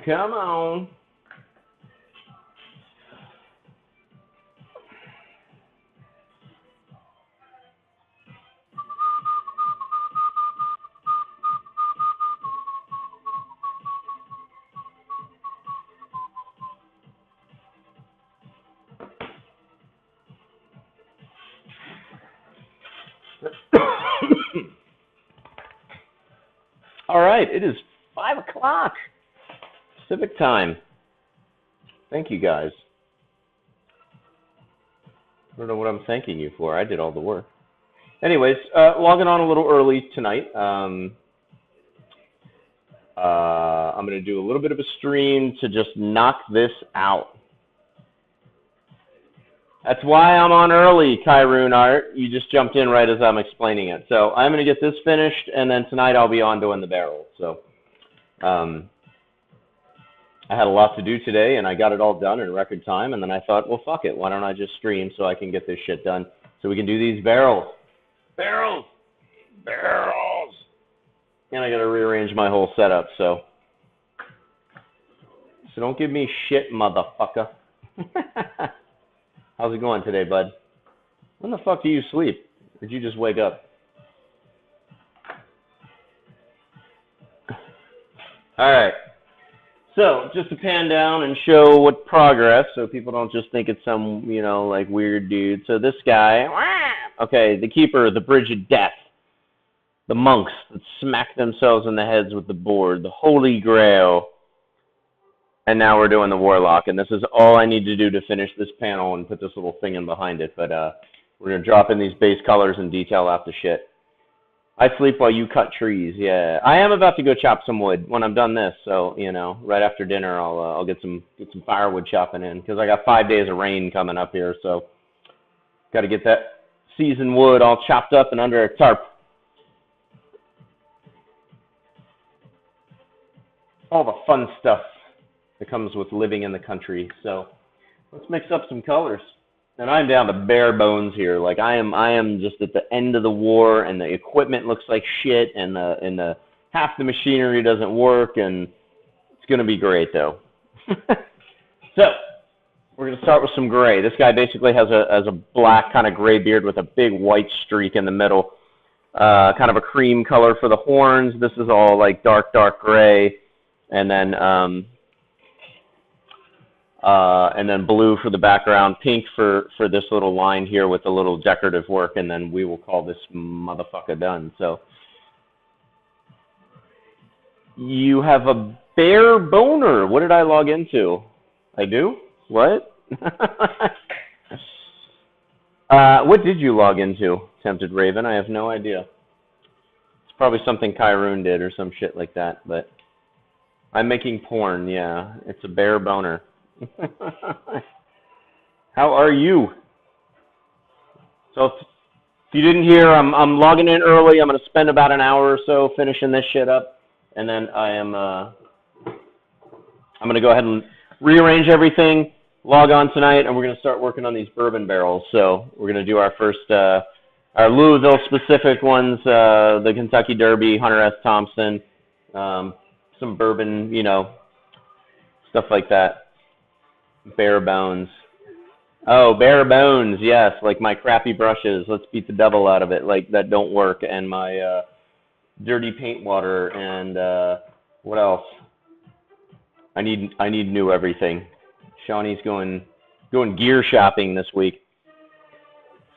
Come on. All right, it is 5 o'clock Pacific time. Thank you, guys. I don't know what I'm thanking you for. I did all the work. Anyways, logging on a little early tonight. I'm going to do a little bit of a stream to just knock this out. That's why I'm on early, Kyroon Art. You just jumped in right as I'm explaining it. So I'm going to get this finished, and then tonight I'll be on doing the barrel. So I had a lot to do today, and I got it all done in record time. And then I thought, well, fuck it. Why don't I just stream so I can get this shit done so we can do these barrels. Barrels! Barrels! And I got to rearrange my whole setup, so don't give me shit, motherfucker. How's it going today, bud? When the fuck do you sleep? Or did you just wake up? All right. So just to pan down and show what progress, so people don't just think it's some, like weird dude. So this guy, okay, the keeper, the bridge of death, the monks that smack themselves in the heads with the board, the Holy Grail. And now we're doing the Warlock, and this is all I need to do to finish this panel and put this little thing in behind it. But we're going to drop in these base colors and detail out the shit. I sleep while you cut trees, yeah. I am about to go chop some wood when I'm done this, so, right after dinner I'll get some firewood chopping in, because I got 5 days of rain coming up here, so got to get that seasoned wood all chopped up and under a tarp. All the fun stuff that comes with living in the country. So let's mix up some colors. And I'm down to bare bones here. Like I am just at the end of the war, and the equipment looks like shit, and the half the machinery doesn't work, and it's gonna be great though. So we're gonna start with some gray. This guy basically has a black kind of gray beard with a big white streak in the middle. Kind of a cream color for the horns. This is all like dark gray, and then blue for the background, pink for this little line here with the little decorative work, and then we will call this motherfucker done. So you have a bare boner. What did I log into? I do? What? What did you log into, Tempted Raven? I have no idea. It's probably something Kyroon did or some shit like that, but I'm making porn, yeah. It's a bare boner. How are you? So if you didn't hear, I'm logging in early. I'm going to spend about an hour or so finishing this shit up, and then I'm going to go ahead and rearrange everything, log on tonight, and we're going to start working on these bourbon barrels. So we're going to do our first, our Louisville specific ones, the Kentucky Derby, Hunter S. Thompson, some bourbon, stuff like that. Bare bones. Oh, bare bones, yes, like my crappy brushes. Let's beat the devil out of it, like that don't work, and my dirty paint water, and what else? I need new everything. Shawnee's going gear shopping this week,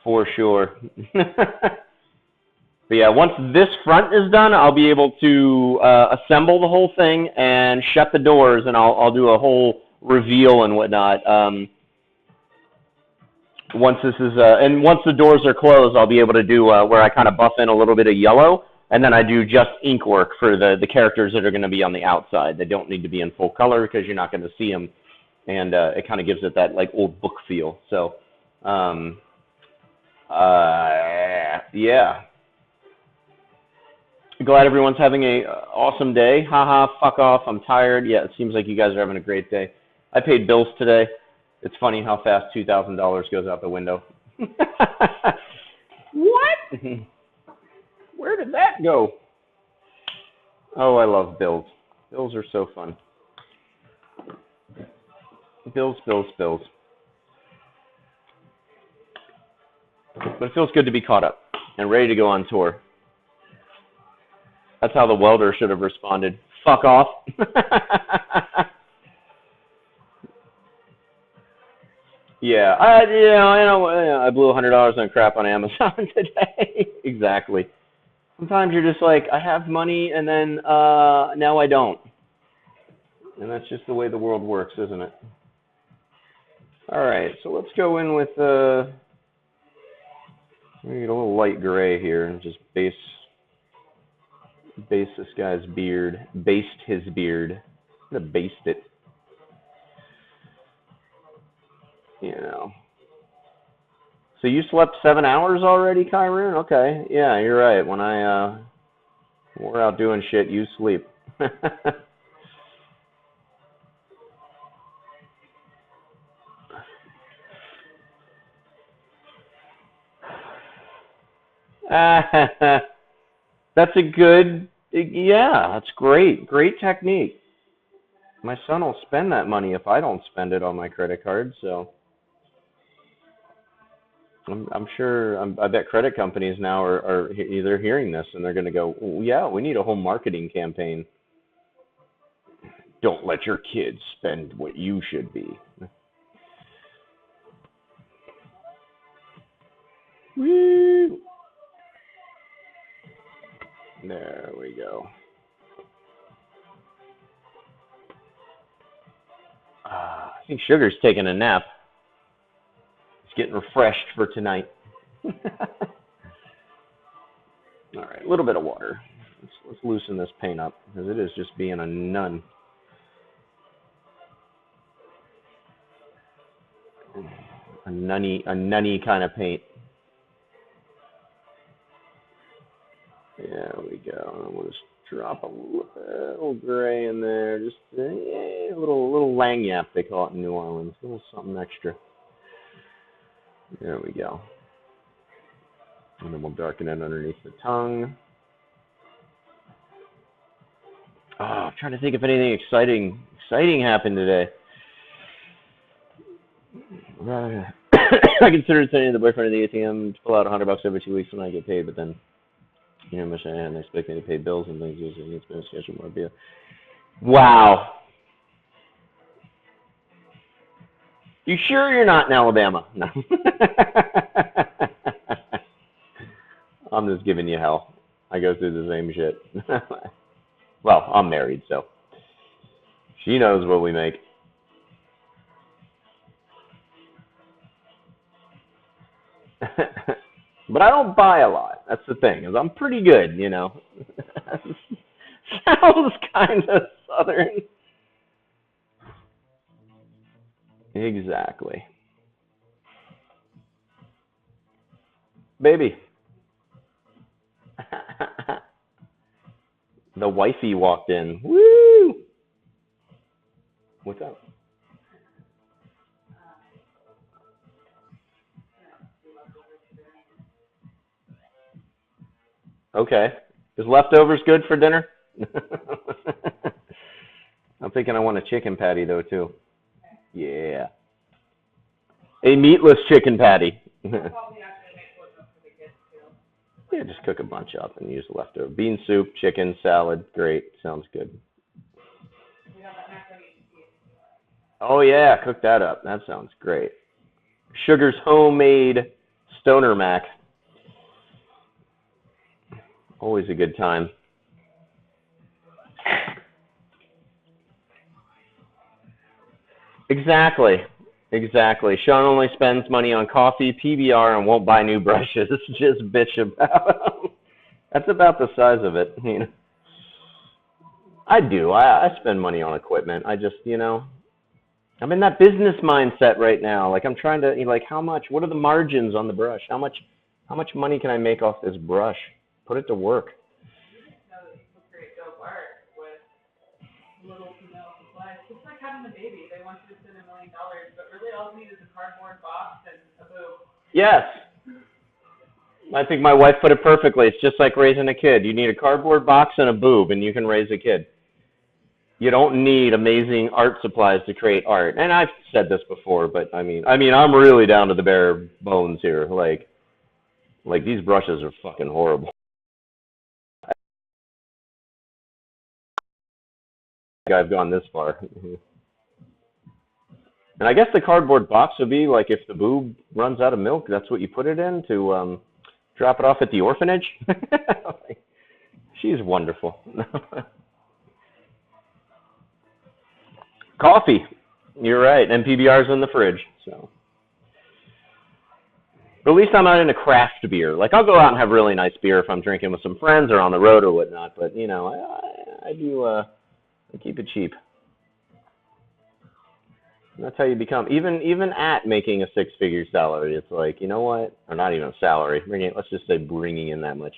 for sure. But yeah, once this front is done, I'll be able to assemble the whole thing and shut the doors, and I'll do a whole reveal and whatnot. Once this is and once the doors are closed, I'll be able to do where I kind of buff in a little bit of yellow, and then I do just ink work for the characters that are going to be on the outside. They don't need to be in full color because you're not going to see them, and it kind of gives it that like old book feel. So yeah. Glad everyone's having a awesome day. Haha, fuck off, I'm tired. Yeah, it seems like you guys are having a great day. I paid bills today. It's funny how fast $2,000 goes out the window. What? Where did that go? Oh, I love bills. Bills are so fun. Bills. But it feels good to be caught up and ready to go on tour. That's how the welder should have responded. Fuck off. Yeah, I blew $100 on crap on Amazon today. Exactly. Sometimes you're just like, I have money, and then now I don't. And that's just the way the world works, isn't it? All right, so let's go in with we get a little light gray here and just base this guy's beard. Baste his beard. I'm gonna baste it. So you slept 7 hours already, Kyron? Okay, yeah, you're right. When we're out doing shit, you sleep. That's a good, yeah, that's great. Great technique. My son will spend that money if I don't spend it on my credit card, so I'm sure, I bet credit companies now are either hearing this and they're going to go, oh, yeah, we need a whole marketing campaign. Don't let your kids spend what you should be. Woo! There we go. I think Sugar's taking a nap. He's getting refreshed for tonight. All right, a little bit of water. Let's loosen this paint up because it is just being a nun. A nunny kind of paint. There we go. I'm gonna just drop a little gray in there, just a little lagniappe they call it in New Orleans, a little something extra. There we go. And then we'll darken it underneath the tongue. Oh, I'm trying to think if anything exciting happened today. I considered sending the boyfriend of the ATM to pull out $100 every 2 weeks when I get paid, but then much I am expecting to pay bills and things. Usually it's been a schedule more be. Wow. You sure you're not in Alabama? No. I'm just giving you hell. I go through the same shit. Well, I'm married, so she knows what we make. But I don't buy a lot. That's the thing, is I'm pretty good, Sounds kind of southern. Exactly. Baby. The wifey walked in. Woo! What's up? Okay. Is leftovers good for dinner? I'm thinking I want a chicken patty, though, too. Yeah. A meatless chicken patty. Yeah, just cook a bunch up and use the leftover. Bean soup, chicken, salad. Great. Sounds good. Oh, yeah. Cook that up. That sounds great. Sugar's homemade stoner mac. Always a good time. Exactly. Sean only spends money on coffee, PBR, and won't buy new brushes. Just bitch about them. That's about the size of it. I do. I spend money on equipment. I just, I'm in that business mindset right now. Like I'm trying to, how much? What are the margins on the brush? How much money can I make off this brush? Put it to work. Little female supplies. It's like having a baby. They want you to spend $1 million, but really all you need is a cardboard box and a boob. Yes. I think my wife put it perfectly. It's just like raising a kid. You need a cardboard box and a boob, and you can raise a kid. You don't need amazing art supplies to create art. And I've said this before, but I mean, I'm really down to the bare bones here. Like these brushes are fucking horrible. I've gone this far. And I guess the cardboard box would be like if the boob runs out of milk, that's what you put it in to drop it off at the orphanage. She's wonderful. Coffee. You're right. And PBR's in the fridge. So, but at least I'm not into craft beer. Like I'll go out and have really nice beer if I'm drinking with some friends or on the road or whatnot. But you know, I do I keep it cheap. That's how you become even at making a six-figure salary. It's like, you know what? Or not even a salary. Let's just say bringing in that much.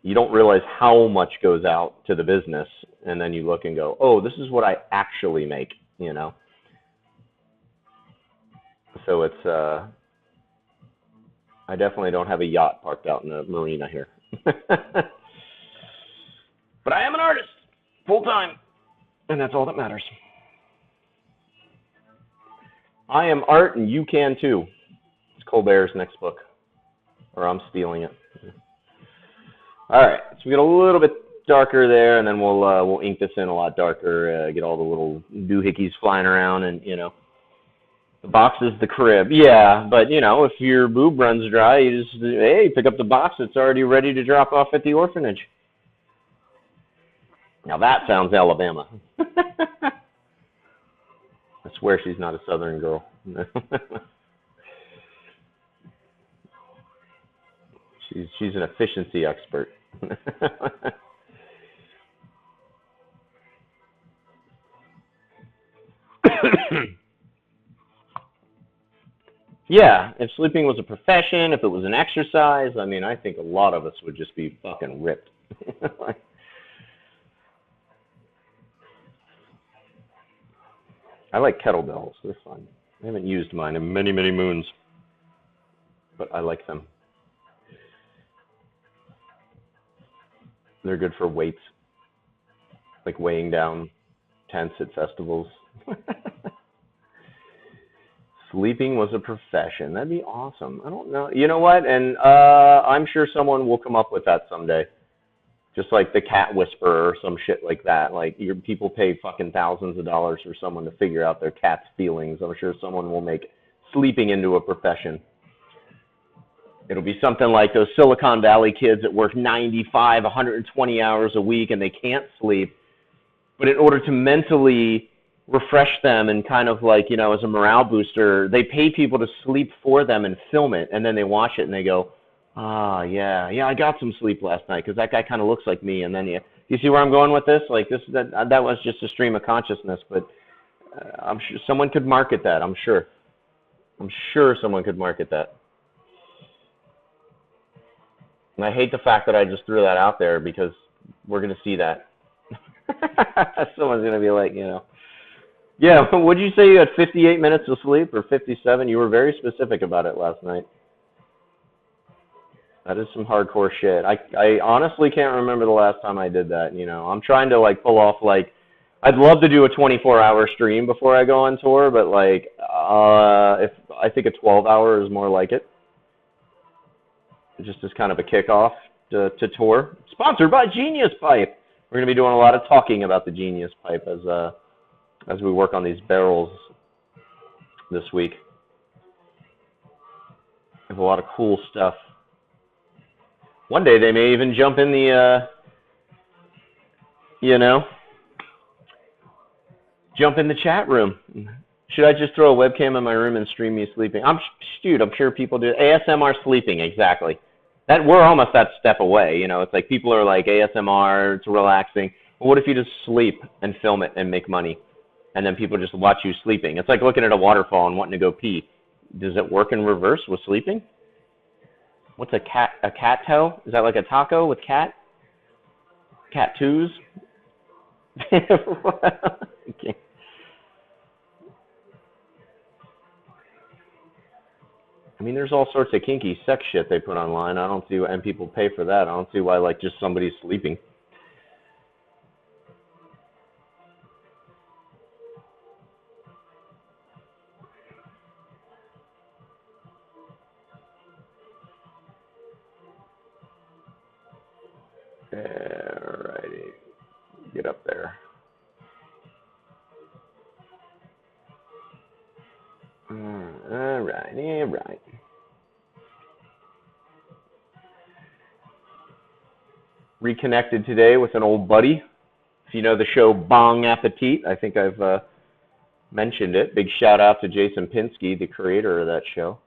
You don't realize how much goes out to the business, and then you look and go, oh, this is what I actually make, you know? So it's, I definitely don't have a yacht parked out in the marina here. But I am an artist, full-time, and that's all that matters. I am art, and you can too. It's Colbert's next book, or I'm stealing it. All right, so we get a little bit darker there, and then we'll ink this in a lot darker. Get all the little doohickeys flying around, and you know, the box is the crib. Yeah, but you know, if your boob runs dry, you just pick up the box. It's already ready to drop off at the orphanage. Now that sounds Alabama. I swear she's not a Southern girl. She's an efficiency expert. Yeah, if sleeping was a profession, if it was an exercise, I mean, I think a lot of us would just be fucking ripped. I like kettlebells. They're fun. I haven't used mine in many, many moons, but I like them. They're good for weights, like weighing down tents at festivals. Sleeping was a profession. That'd be awesome. I don't know. You know what? And I'm sure someone will come up with that someday. Just like the cat whisperer or some shit like that. Like your people pay fucking thousands of dollars for someone to figure out their cat's feelings. I'm sure someone will make sleeping into a profession. It'll be something like those Silicon Valley kids that work 95, 120 hours a week and they can't sleep. But in order to mentally refresh them and kind of like, you know, as a morale booster, they pay people to sleep for them and film it. And then they watch it and they go, ah, yeah, I got some sleep last night because that guy kind of looks like me. And then you see where I'm going with this? Like that was just a stream of consciousness, but I'm sure someone could market that. I'm sure someone could market that. And I hate the fact that I just threw that out there because we're going to see that. Someone's going to be like, you know, yeah, would you say you had 58 minutes of sleep or 57? You were very specific about it last night. That is some hardcore shit. I honestly can't remember the last time I did that, you know. I'm trying to like pull off like I'd love to do a 24-hour stream before I go on tour, but like if I think a 12-hour is more like it. Just as kind of a kickoff to tour. Sponsored by Genius Pipe. We're going to be doing a lot of talking about the Genius Pipe as we work on these barrels this week. Have a lot of cool stuff. One day they may even jump in the, jump in the chat room. Should I just throw a webcam in my room and stream me sleeping? I'm sure people do. ASMR sleeping, exactly. We're almost that step away, you know. It's like people are like ASMR, it's relaxing. Well, what if you just sleep and film it and make money? And then people just watch you sleeping. It's like looking at a waterfall and wanting to go pee. Does it work in reverse with sleeping? What's a cat toe? Is that like a taco with cat? Cat twos? Okay. I mean, there's all sorts of kinky sex shit they put online. I don't see, and people pay for that. I don't see why, like, just somebody's sleeping. Alrighty. Get up there. Alright. Reconnected today with an old buddy. If you know the show Bong Appetit, I think I've mentioned it. Big shout out to Jason Pinsky, the creator of that show.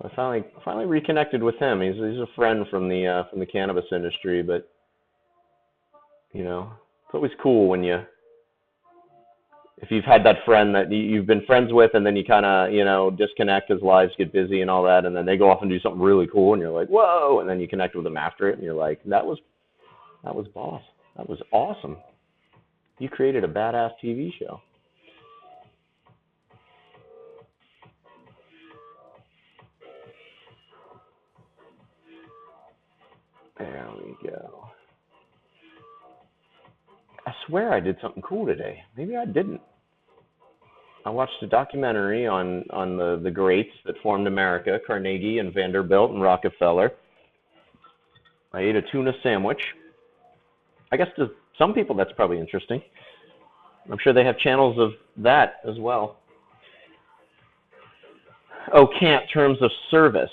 I finally reconnected with him. He's a friend from the cannabis industry, but you know, it's always cool when if you've had that friend that you've been friends with, and then you kind of disconnect because lives get busy and all that, and then they go off and do something really cool, and you're like, whoa, and then you connect with them after it, and you're like, that was boss. That was awesome. You created a badass TV show. There we go. I swear I did something cool today. Maybe I didn't. I watched a documentary on the greats that formed America, Carnegie and Vanderbilt and Rockefeller. I ate a tuna sandwich. I guess to some people that's probably interesting. I'm sure they have channels of that as well. Oh, can't terms of service.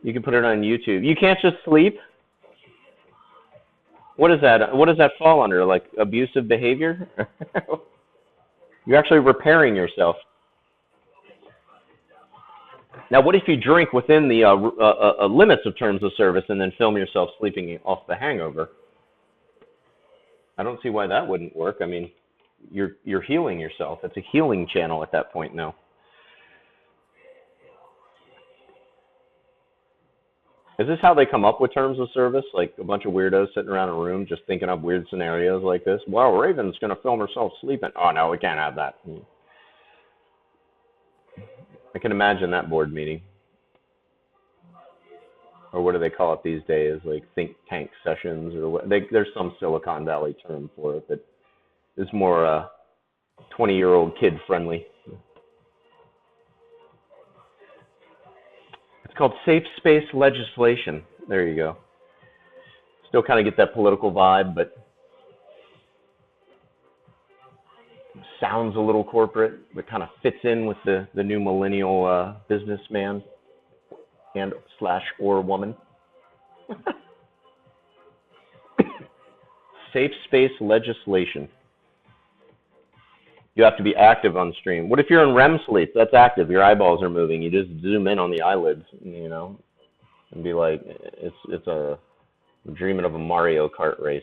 You can put it on YouTube. You can't just sleep? What is that? What does that fall under? Like abusive behavior? You're actually repairing yourself. Now, what if you drink within the limits of terms of service and then film yourself sleeping off the hangover? I don't see why that wouldn't work. I mean, you're healing yourself. It's a healing channel at that point now. Is this how they come up with terms of service? Like a bunch of weirdos sitting around a room just thinking up weird scenarios like this? Well, Raven's going to film herself sleeping. Oh, no, we can't have that. I can imagine that board meeting. Or what do they call it these days? Like think tank sessions or what? There's some Silicon Valley term for it that is more 20-year-old kid friendly. It's called safe space legislation. There you go. Still kind of get that political vibe, but sounds a little corporate, but kind of fits in with the new millennial businessman and / or woman. Safe space legislation. You have to be active on stream. What if you're in REM sleep? That's active. Your eyeballs are moving. You just zoom in on the eyelids, and be like, I'm dreaming of a Mario Kart race.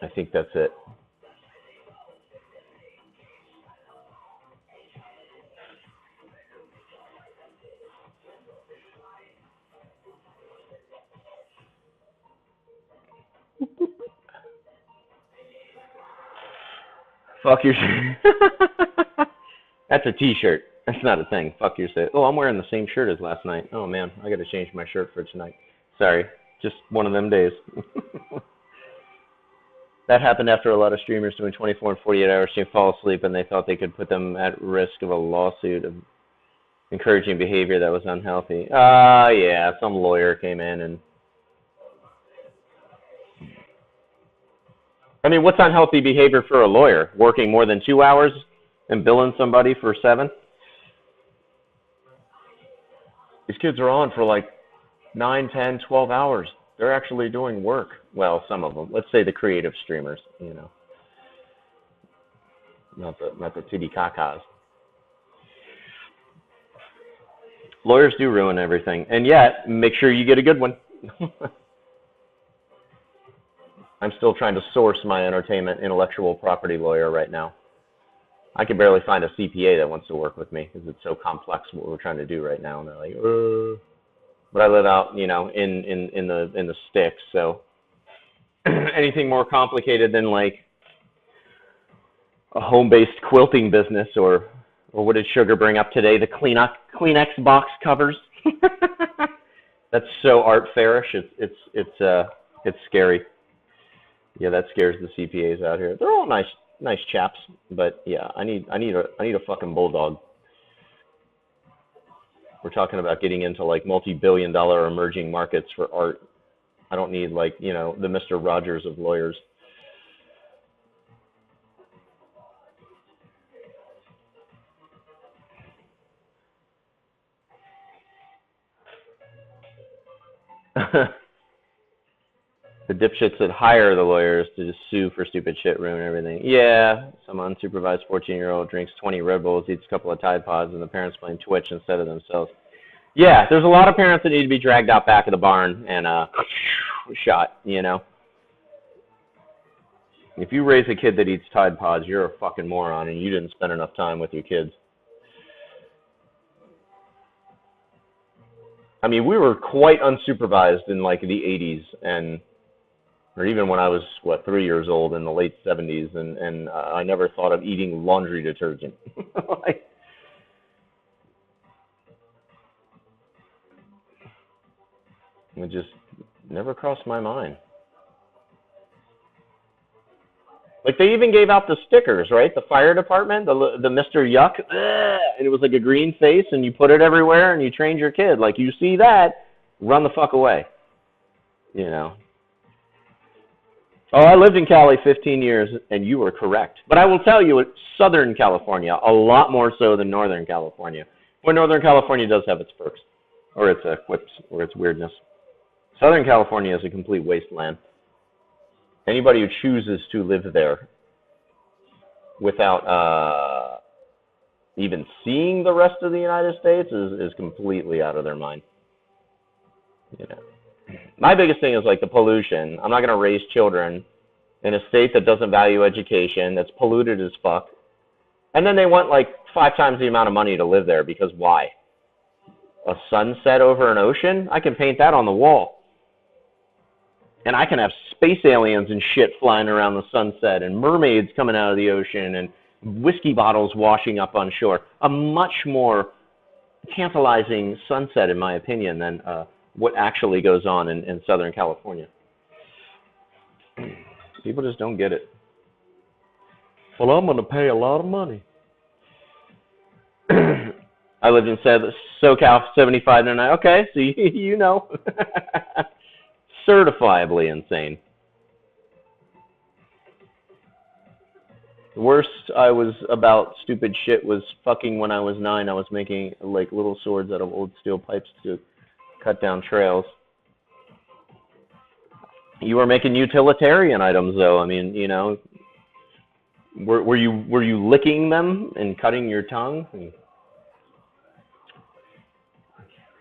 I think that's it. Fuck your shirt. That's a t-shirt. That's not a thing. Fuck your shirt. Oh, I'm wearing the same shirt as last night. Oh, man. I got to change my shirt for tonight. Sorry. Just one of them days. That happened after a lot of streamers doing 24 and 48 hours stream fall asleep, and they thought they could put them at risk of a lawsuit of encouraging behavior that was unhealthy. Yeah. Some lawyer came in and... I mean, what's unhealthy behavior for a lawyer? Working more than 2 hours and billing somebody for 7? These kids are on for like 9, 10, 12 hours. They're actually doing work. Well, some of them. Let's say the creative streamers, Not the titty cacas. Lawyers do ruin everything. And yet, make sure you get a good one. I'm still trying to source my entertainment intellectual property lawyer right now. I can barely find a CPA that wants to work with me because it's so complex what we're trying to do right now. And they're like, But I live out, in the sticks, so anything more complicated than like a home-based quilting business or what did Sugar bring up today? The Kleenex box covers. That's so art fairish. It's scary. Yeah, that scares the CPAs out here. They're all nice chaps, but yeah, I need a fucking bulldog. We're talking about getting into like multi-billion-dollar emerging markets for art. I don't need like, you know, the Mr. Rogers of lawyers. The dipshits that hire the lawyers to just sue for stupid shit, ruin everything. Yeah, some unsupervised 14-year-old drinks 20 Red Bulls, eats a couple of Tide Pods, and the parents playing Twitch instead of themselves. Yeah, there's a lot of parents that need to be dragged out back of the barn and shot, you know. If you raise a kid that eats Tide Pods, you're a fucking moron, and you didn't spend enough time with your kids. I mean, we were quite unsupervised in like the 80s, and or even when I was, 3 years old in the late 70s, and I never thought of eating laundry detergent. Like, it just never crossed my mind. Like, they even gave out the stickers, right? The fire department, the Mr. Yuck, and it was like a green face, and you put it everywhere, and you trained your kid. Like, you see that, run the fuck away, you know. Oh, I lived in Cali 15 years, and you were correct. But I will tell you, it's Southern California, a lot more so than Northern California. Well, Northern California does have its perks, or its quips, or its weirdness. Southern California is a complete wasteland. Anybody who chooses to live there without even seeing the rest of the United States is completely out of their mind. You know. My biggest thing is like the pollution. I'm not going to raise children in a state that doesn't value education, that's polluted as fuck. And then they want like 5 times the amount of money to live there, because why? A sunset over an ocean? I can paint that on the wall. And I can have space aliens and shit flying around the sunset, and mermaids coming out of the ocean, and whiskey bottles washing up on shore. A much more tantalizing sunset, in my opinion, than what actually goes on in Southern California. People just don't get it. Well, I'm going to pay a lot of money. I lived in SoCal 75 to 9. Okay, so you know. Certifiably insane. The worst I was about stupid shit was fucking when I was 9. I was making like little swords out of old steel pipes to cut down trails. You were making utilitarian items, though. I mean, you know, were you licking them and cutting your tongue?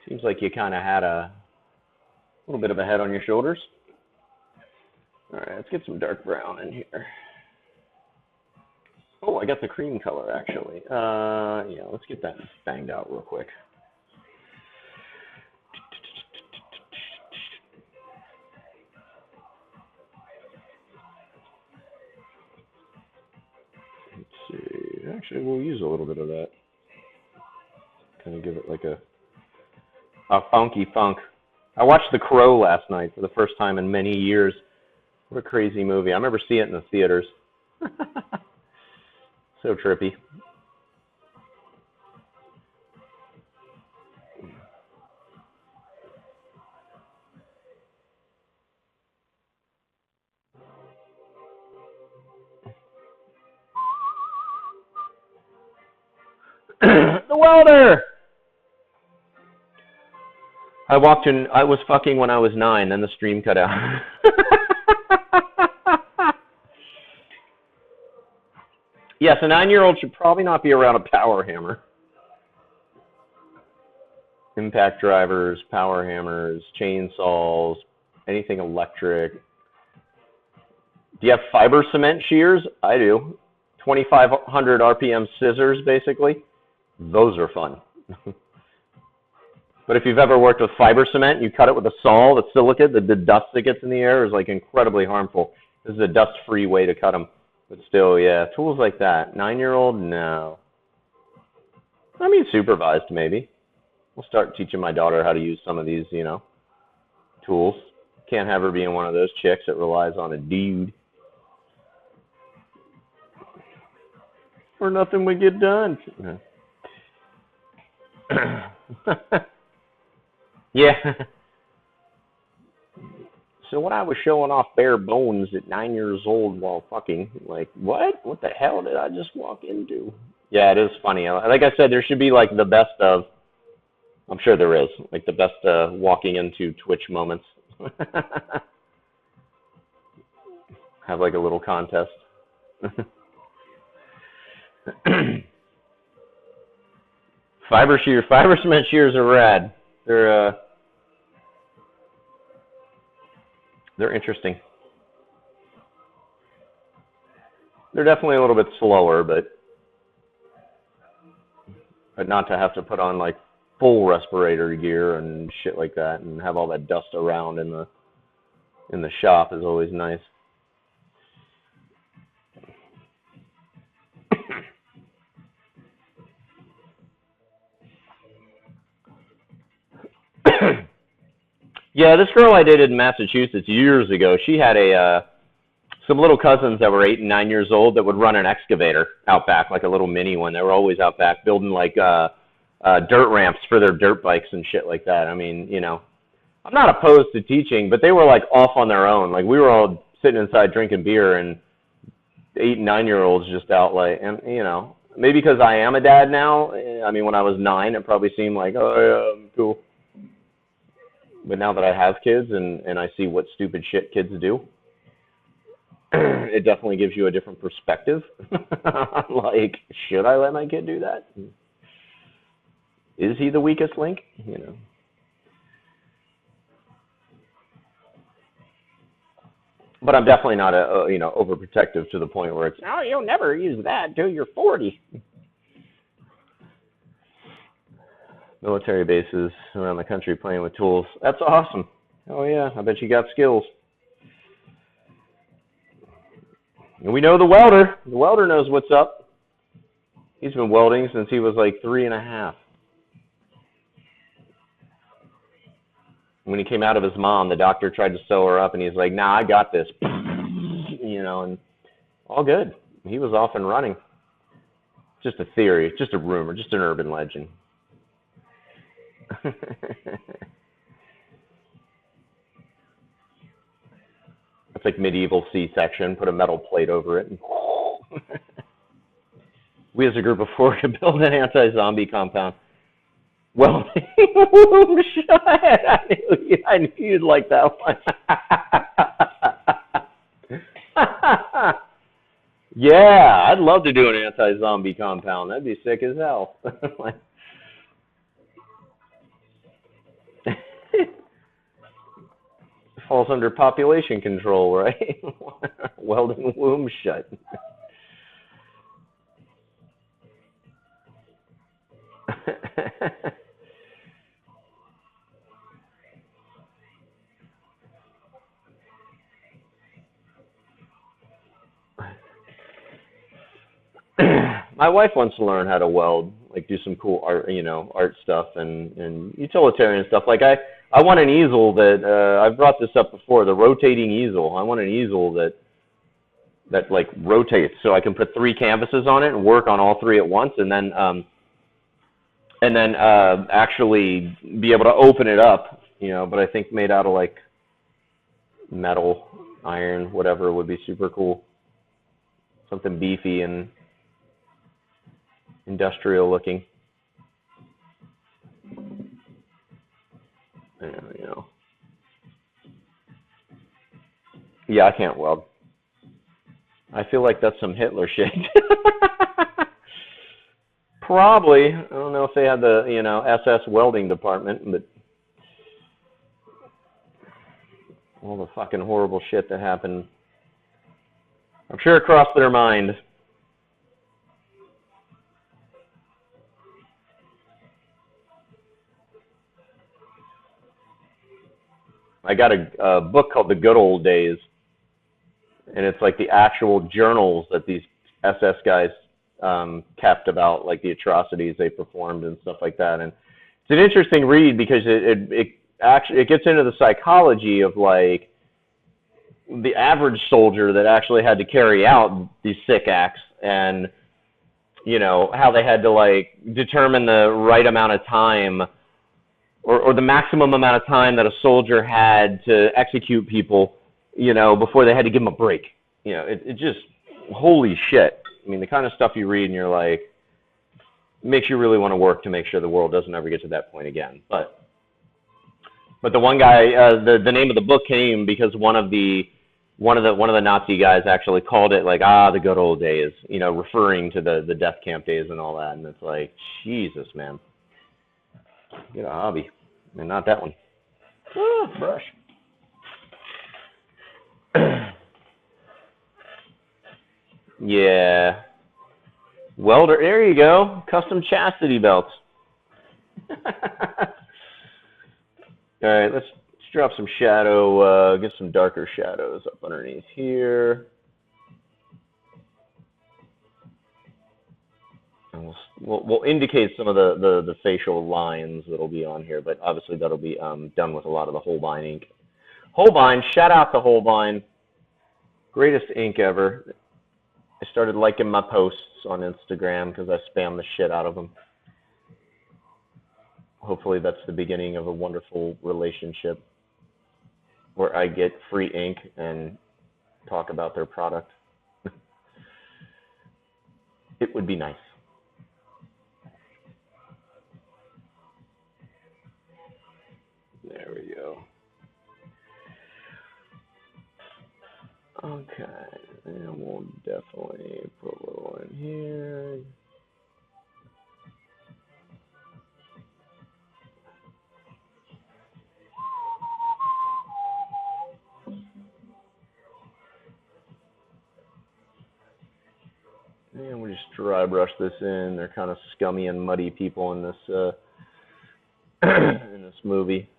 Seems like you kind of had a little bit of a head on your shoulders. All right, let's get some dark brown in here. Oh, I got the cream color, actually. Yeah, let's get that banged out real quick. Let's see. Actually, we'll use a little bit of that. Kind of give it like a funky funk. I watched The Crow last night for the first time in many years. What a crazy movie. I remember seeing it in the theaters. So trippy. The welder! I was fucking when I was 9, then the stream cut out. Yes, a 9-year-old should probably not be around a power hammer. Impact drivers, power hammers, chainsaws, anything electric. Do you have fiber cement shears? I do. 2,500 RPM scissors, basically. Those are fun. But if you've ever worked with fiber cement, you cut it with a saw, the silicate, the dust that gets in the air is like incredibly harmful. This is a dust-free way to cut them. But still, yeah, tools like that. 9-year-old, no. I mean, supervised, maybe. We'll start teaching my daughter how to use some of these, you know, tools. Can't have her being one of those chicks that relies on a dude. Or nothing would get done. Yeah. So when I was showing off bare bones at 9 years old while fucking, like, what? What the hell did I just walk into? Yeah, it is funny. Like I said, there should be like the best of, I'm sure there is, like the best walking into Twitch moments. Have like a little contest. Fiber cement shears are rad. They're interesting. They're definitely a little bit slower, but not to have to put on like full respirator gear and shit like that and have all that dust around in the shop is always nice. Yeah, this girl I dated in Massachusetts years ago, she had some little cousins that were 8 and 9 years old that would run an excavator out back, like a little mini one. They were always out back building like dirt ramps for their dirt bikes and shit like that. I mean, you know, I'm not opposed to teaching, but they were like off on their own. Like we were all sitting inside drinking beer and 8 and 9 year olds just out like, and you know, maybe because I am a dad now. I mean, when I was 9, it probably seemed like, oh yeah, cool. But now that I have kids and I see what stupid shit kids do, it definitely gives you a different perspective. Like, should I let my kid do that? Is he the weakest link? You know. But I'm definitely not overprotective to the point where it's, oh, you'll never use that till you're 40. Military bases around the country playing with tools. That's awesome. Oh yeah, I bet you got skills. And we know the welder. The welder knows what's up. He's been welding since he was like 3.5. When he came out of his mom, the doctor tried to sew her up, and he's like, nah, I got this. You know, and all good. He was off and running. Just a theory, just a rumor, just an urban legend. It's like medieval C-section, put a metal plate over it. And we as a group of 4 could build an anti-zombie compound. Well, I knew you'd like that one. Yeah, I'd love to do an anti-zombie compound. That'd be sick as hell. Falls under population control, right? Welding womb shut. My wife wants to learn how to weld, like do some cool art, art stuff and utilitarian stuff. Like I want an easel that I've brought this up before, the rotating easel. I want an easel that like rotates so I can put 3 canvases on it and work on all 3 at once, and then actually be able to open it up, but I think made out of like metal, iron, whatever would be super cool. Something beefy and industrial looking. Yeah, I can't weld. I feel like that's some Hitler shit. Probably. I don't know if they had the, SS welding department, but all the fucking horrible shit that happened, I'm sure it crossed their mind. I got a book called The Good Old Days, and it's like the actual journals that these SS guys kept about like the atrocities they performed and stuff like that. And it's an interesting read because it actually gets into the psychology of like the average soldier that actually had to carry out these sick acts, and how they had to like determine the right amount of time or the maximum amount of time that a soldier had to execute people, before they had to give them a break. It just, holy shit. I mean, the kind of stuff you read and you're like, makes you really want to work to make sure the world doesn't ever get to that point again. But the one guy, the name of the book came because one of the Nazi guys actually called it like, the good old days, referring to the death camp days and all that. And it's like, Jesus, man, get a hobby, and not that one. Brush. Yeah. Welder, there you go. Custom chastity belts. All right, let's drop some shadow, get some darker shadows up underneath here. And we'll indicate some of the facial lines that'll be on here, but obviously that'll be done with a lot of the Holbein ink. Holbein, shout out to Holbein. Greatest ink ever. I started liking my posts on Instagram because I spam the shit out of them. Hopefully that's the beginning of a wonderful relationship where I get free ink and talk about their product. It would be nice. There we go. Okay, and we'll definitely put a little in here. And we just dry brush this in. They're kind of scummy and muddy people in this in this movie.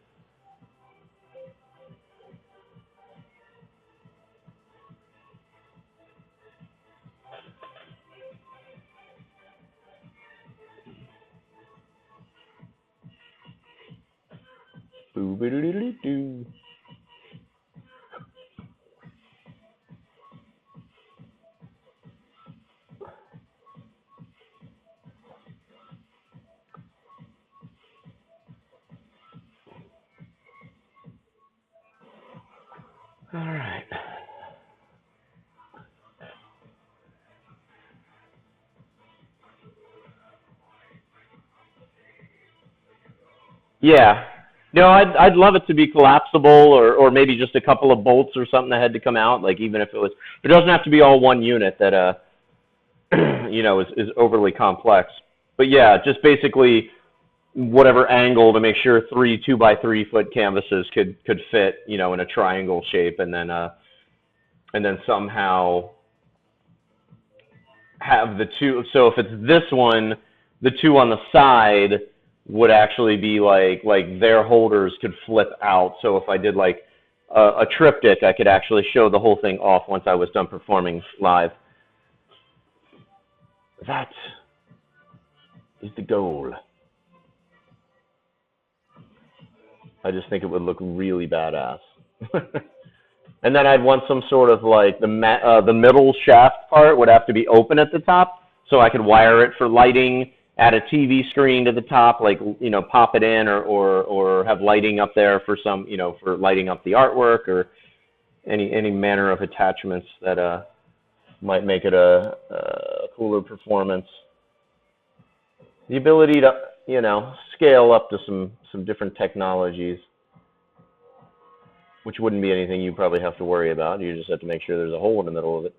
Boo-ba-doo-doo-doo-doo. All right. Yeah. No, I'd love it to be collapsible, or maybe just a couple of bolts or something that had to come out. Like even if it doesn't have to be all one unit that is overly complex. But yeah, just basically whatever angle to make sure 3 2x3 foot canvases could fit, in a triangle shape, and then somehow have the two. So if it's this one, the two on the side would actually be like their holders could flip out. So if I did like a triptych, I could actually show the whole thing off once I was done performing live. That is the goal. I just think it would look really badass. And then I'd want some sort of like the middle shaft part would have to be open at the top, so I could wire it for lighting, add a TV screen to the top, like, pop it in, or have lighting up there for some, for lighting up the artwork, or any manner of attachments that might make it a cooler performance. The ability to, scale up to some different technologies, which wouldn't be anything you probably have to worry about. You just have to make sure there's a hole in the middle of it.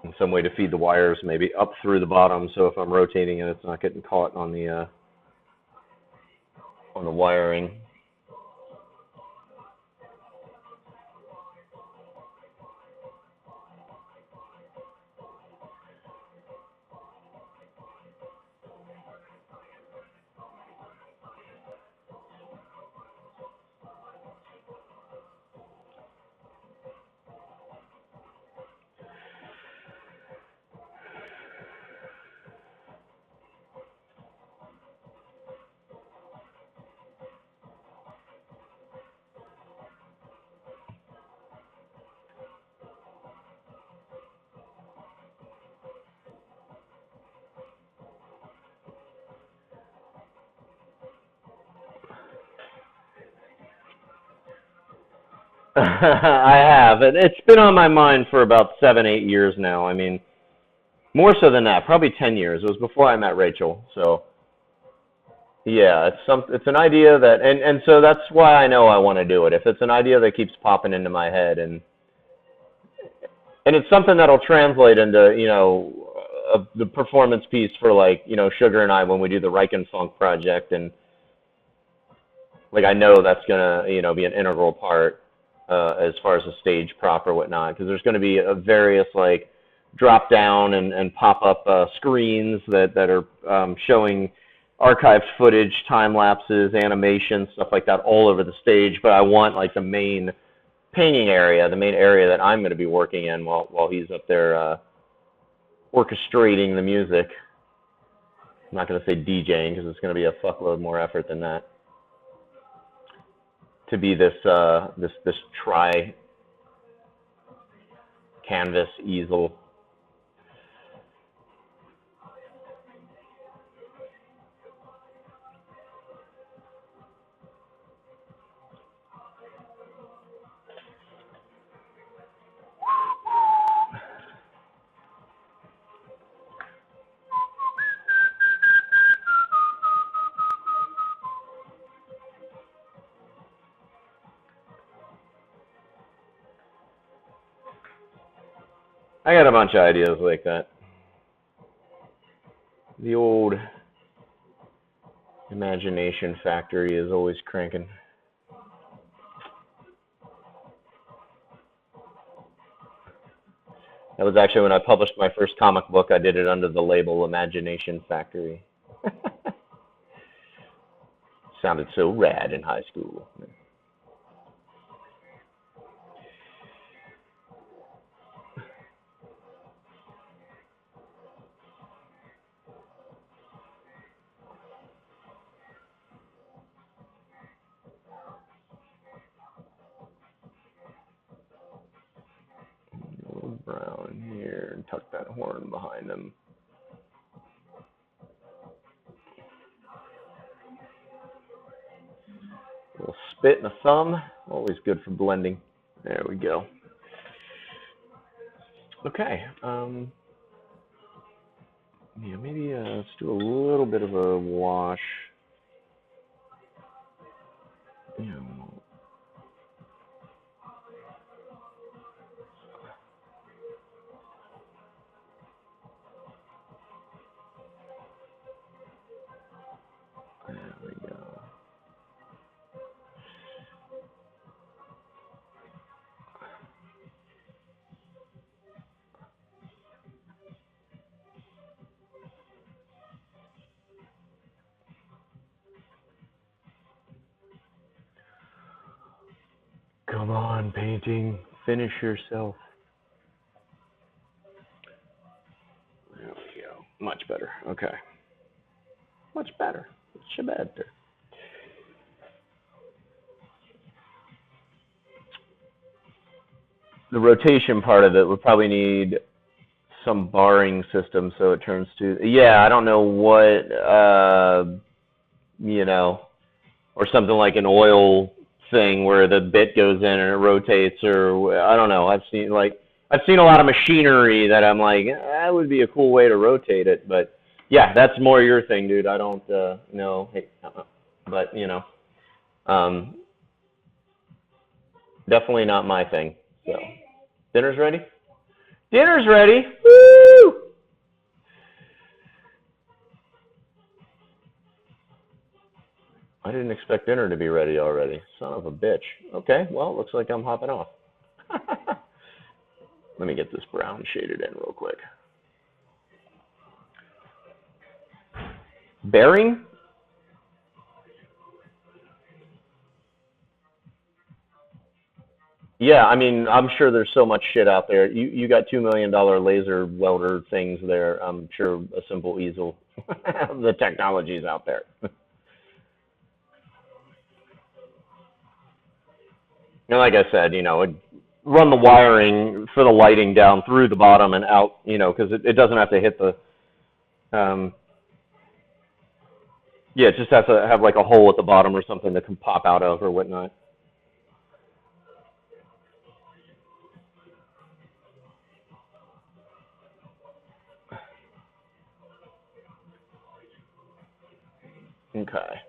And some way to feed the wires maybe up through the bottom, so if I'm rotating it, it's not getting caught on the wiring. I have, and it's been on my mind for about 7, 8 years now. I mean, more so than that, probably 10 years. It was before I met Rachel, so yeah, it's an idea that, and so that's why I know I want to do it. If it's an idea that keeps popping into my head, and it's something that'll translate into, the performance piece for, like, Sugar and I when we do the Riken Funk project, and like I know that's gonna be an integral part as far as the stage prop or whatnot, because there's going to be a various like drop down and pop up screens that are showing archived footage, time lapses, animations, stuff like that all over the stage. But I want like the main painting area, the main area that I'm going to be working in while he's up there orchestrating the music. I'm not going to say DJing because it's going to be a fuckload more effort than that. To be this tri canvas easel. I got a bunch of ideas like that. The old imagination factory is always cranking. That was actually when I published my first comic book. I did it under the label Imagination Factory. Sounded so rad in high school. Brown here, and tuck that horn behind him. A little spit and a thumb, always good for blending. There we go. Okay, yeah, maybe let's do a little bit of a wash. Yeah. There we go. Come on, painting. Finish yourself. There we go. Much better. Okay. Much better. Much better. The rotation part of it would probably need some barring system so it turns to, yeah, I don't know what, or something like an oil thing where the bit goes in and it rotates, or I don't know. I've seen a lot of machinery that I'm like, that would be a cool way to rotate it, but yeah, that's more your thing, dude. I don't know, but definitely not my thing. So, dinner's ready? Dinner's ready. Woo! I didn't expect dinner to be ready already. Son of a bitch. Okay, well, looks like I'm hopping off. Let me get this brown shaded in real quick. Bearing? Yeah, I mean, I'm sure there's so much shit out there. You got $2 million laser welder things there. I'm sure a simple easel. The technology's out there. And like I said, run the wiring for the lighting down through the bottom and out, because it doesn't have to hit the, yeah, it just has to have like a hole at the bottom or something that can pop out of or whatnot. Okay.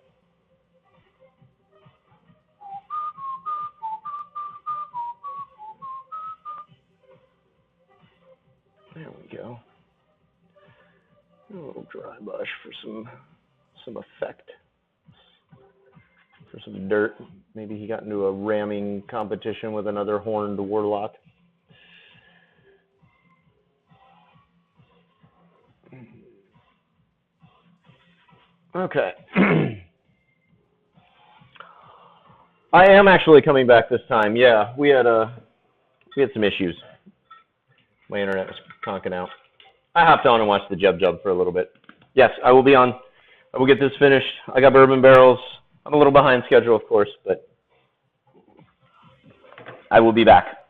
There we go. A little dry brush for some effect, for some dirt. Maybe he got into a ramming competition with another horned warlock. Okay. I am actually coming back this time. Yeah, we had some issues. My internet was conking out. I hopped on and watched the Jub for a little bit. Yes, I will be on. I will get this finished. I got bourbon barrels. I'm a little behind schedule, of course, but I will be back.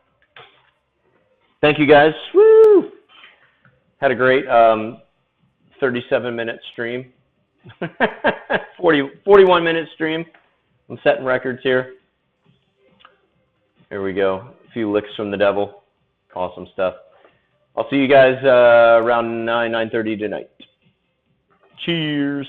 Thank you, guys. Woo! Had a great 37-minute stream. 41-minute stream. I'm setting records here. Here we go. A few licks from the devil. Awesome stuff. I'll see you guys around 9:30 tonight. Cheers.